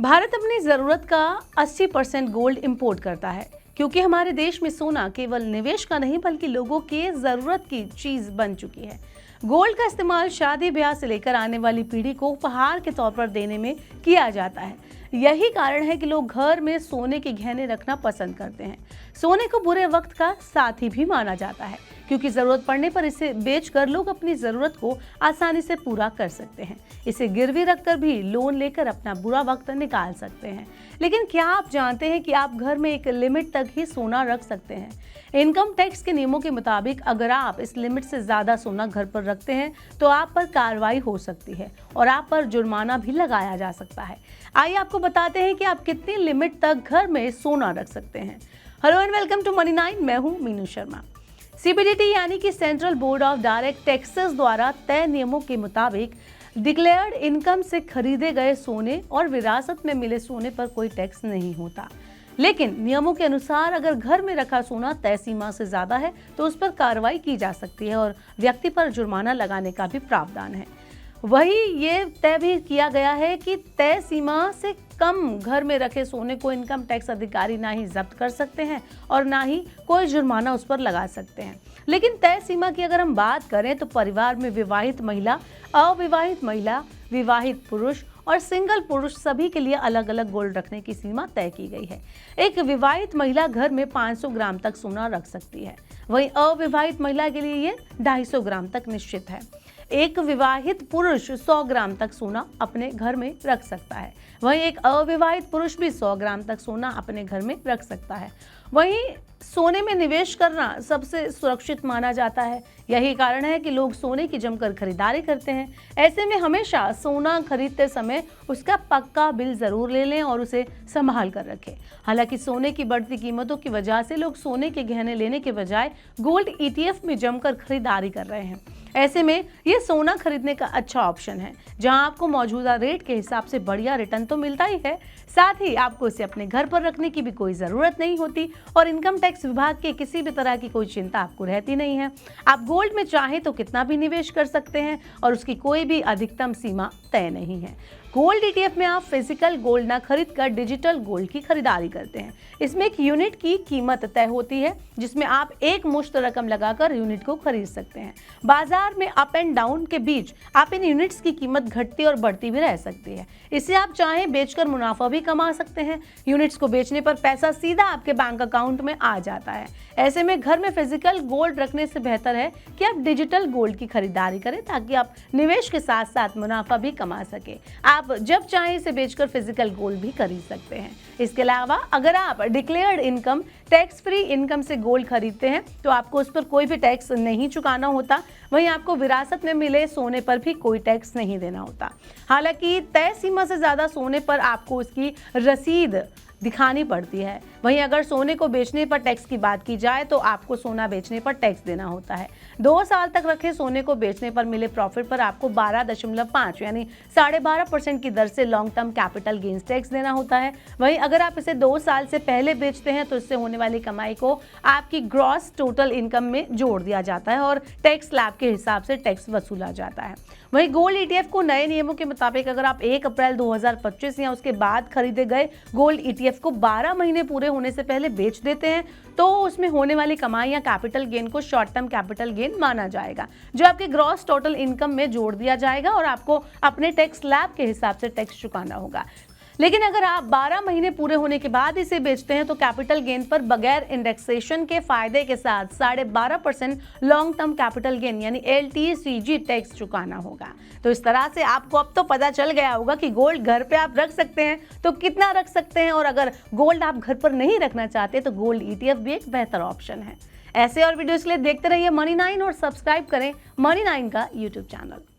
भारत अपनी ज़रूरत का 80% गोल्ड इंपोर्ट करता है क्योंकि हमारे देश में सोना केवल निवेश का नहीं बल्कि लोगों के ज़रूरत की चीज़ बन चुकी है। गोल्ड का इस्तेमाल शादी ब्याह से लेकर आने वाली पीढ़ी को उपहार के तौर पर देने में किया जाता है। यही कारण है कि लोग घर में सोने के गहने रखना पसंद करते हैं। सोने को बुरे वक्त का साथी भी माना जाता है क्योंकि ज़रूरत पड़ने पर इसे बेचकर लोग अपनी ज़रूरत को आसानी से पूरा कर सकते हैं। इसे गिरवी रखकर भी लोन लेकर अपना बुरा वक्त निकाल सकते हैं। लेकिन क्या आप जानते हैं कि आप घर में एक लिमिट तक ही सोना रख सकते हैं? इनकम टैक्स के नियमों के मुताबिक अगर आप इस लिमिट से ज़्यादा सोना घर पर रखते हैं तो आप पर कार्रवाई हो सकती है और आप पर जुर्माना भी लगाया जा सकता है। आइए आपको बताते हैं कि आप कितनी लिमिट तक घर में सोना रख सकते हैं। Hello and welcome to money 9। मैं हूं मीनू शर्मा। सीबीडीटी यानी कि central board of direct taxes द्वारा तय नियमों के मुताबिक डिक्लेयर्ड इनकम से खरीदे गए सोने और विरासत में मिले सोने पर कोई टैक्स नहीं होता। लेकिन नियमों के अनुसार अगर घर में रखा सोना तय सीमा से ज्यादा है तो उस पर कार्रवाई की जा सकती है और व्यक्ति पर जुर्माना लगाने का भी प्रावधान है। वही ये तय भी किया गया है कि तय सीमा से कम घर में रखे सोने को इनकम टैक्स अधिकारी ना ही जब्त कर सकते हैं और ना ही कोई जुर्माना उस पर लगा सकते हैं। लेकिन तय सीमा की अगर हम बात करें तो परिवार में विवाहित महिला, अविवाहित महिला, विवाहित पुरुष और सिंगल पुरुष सभी के लिए अलग अलग गोल्ड रखने की सीमा तय की गई है। एक विवाहित महिला घर में 500 ग्राम तक सोना रख सकती है, वहीं अविवाहित महिला के लिए ये 250 ग्राम तक निश्चित है। एक विवाहित पुरुष 100 ग्राम तक सोना अपने घर में रख सकता है, वहीं एक अविवाहित पुरुष भी 100 ग्राम तक सोना अपने घर में रख सकता है। वहीं सोने में निवेश करना सबसे सुरक्षित माना जाता है। यही कारण है कि लोग सोने की जमकर खरीदारी करते हैं। ऐसे में हमेशा सोना खरीदते समय उसका पक्का बिल जरूर ले लें और उसे संभाल कर रखें। हालांकि सोने की बढ़ती कीमतों की वजह से लोग सोने के गहने लेने के बजाय गोल्ड ETF में जमकर खरीदारी कर रहे हैं। ऐसे में ये सोना खरीदने का अच्छा ऑप्शन है जहां आपको मौजूदा रेट के हिसाब से बढ़िया रिटर्न तो मिलता ही है, साथ ही आपको इसे अपने घर पर रखने की भी कोई ज़रूरत नहीं होती और इनकम टैक्स विभाग के किसी भी तरह की कोई चिंता आपको रहती नहीं है। आप गोल्ड में चाहें तो कितना भी निवेश कर सकते हैं और उसकी कोई भी अधिकतम सीमा तय नहीं है। गोल्ड ETF में आप फिजिकल गोल्ड ना खरीद कर डिजिटल गोल्ड की खरीदारी करते हैं। इसमें एक यूनिट की कीमत तय होती है जिसमें आप एक मुश्त रकम लगाकर यूनिट को खरीद सकते हैं। बाजार में अप एंड डाउन के बीच आप इन यूनिट्स की कीमत घटती और बढ़ती भी रह सकती है। इसे आप चाहें बेचकर मुनाफा भी कमा सकते हैं। यूनिट्स को बेचने पर पैसा सीधा आपके बैंक अकाउंट में आ जाता है। ऐसे में घर में फिजिकल गोल्ड रखने से बेहतर है कि आप डिजिटल गोल्ड की खरीदारी करें ताकि आप निवेश के साथ साथ मुनाफा भी कमा सके। आप जब चाहें इसे बेचकर फिजिकल गोल्ड भी खरीद सकते हैं। इसके अलावा अगर आप declared income tax free income से गोल्ड खरीदते हैं तो आपको उस पर कोई भी टैक्स नहीं चुकाना होता। वहीं आपको विरासत में मिले सोने पर भी कोई टैक्स नहीं देना होता। हालांकि तय सीमा से ज़्यादा सोने पर आपको उसकी रसीद दिखानी पड़ती है। वहीं अगर सोने को बेचने पर टैक्स की बात की जाए तो आपको सोना बेचने पर टैक्स देना होता है। 2 साल तक रखे सोने को बेचने पर मिले प्रॉफिट पर आपको 12.5 यानी 12.5% की दर से long term capital gains tax देना होता है। वहीं अगर आप इसे 2 साल से पहले बेचते हैं तो इससे होने वाली कमाई को आपकी ग्रॉस टोटल इनकम में जोड़ दिया जाता है और टैक्स स्लैब के हिसाब से टैक्स वसूला जाता है। वहीं गोल्ड ETF को नए नियमों के मुताबिक अगर आप 1 अप्रैल 2025 या उसके बाद खरीदे गए गोल्ड ETF को 12 महीने पूरे होने से पहले बेच देते हैं तो उसमें होने वाली कमाई या कैपिटल गेन को शॉर्ट टर्म कैपिटल गेन माना जाएगा जो आपके ग्रॉस टोटल इनकम में जोड़ दिया जाएगा और आपको अपने टैक्स स्लैब के हिसाब से टैक्स चुकाना होगा। लेकिन अगर आप 12 महीने पूरे होने के बाद इसे बेचते हैं तो कैपिटल गेन पर बगैर इंडेक्सेशन के फायदे के साथ 12.5% लॉन्ग टर्म कैपिटल गेन यानी LTCG टैक्स चुकाना होगा। तो इस तरह से आपको अब तो पता चल गया होगा कि गोल्ड घर पे आप रख सकते हैं तो कितना रख सकते हैं और अगर गोल्ड आप घर पर नहीं रखना चाहते तो गोल्ड ETF भी एक बेहतर ऑप्शन है। ऐसे और वीडियोस के लिए देखते रहिए मनी 9 और सब्सक्राइब करें मनी 9 का YouTube चैनल।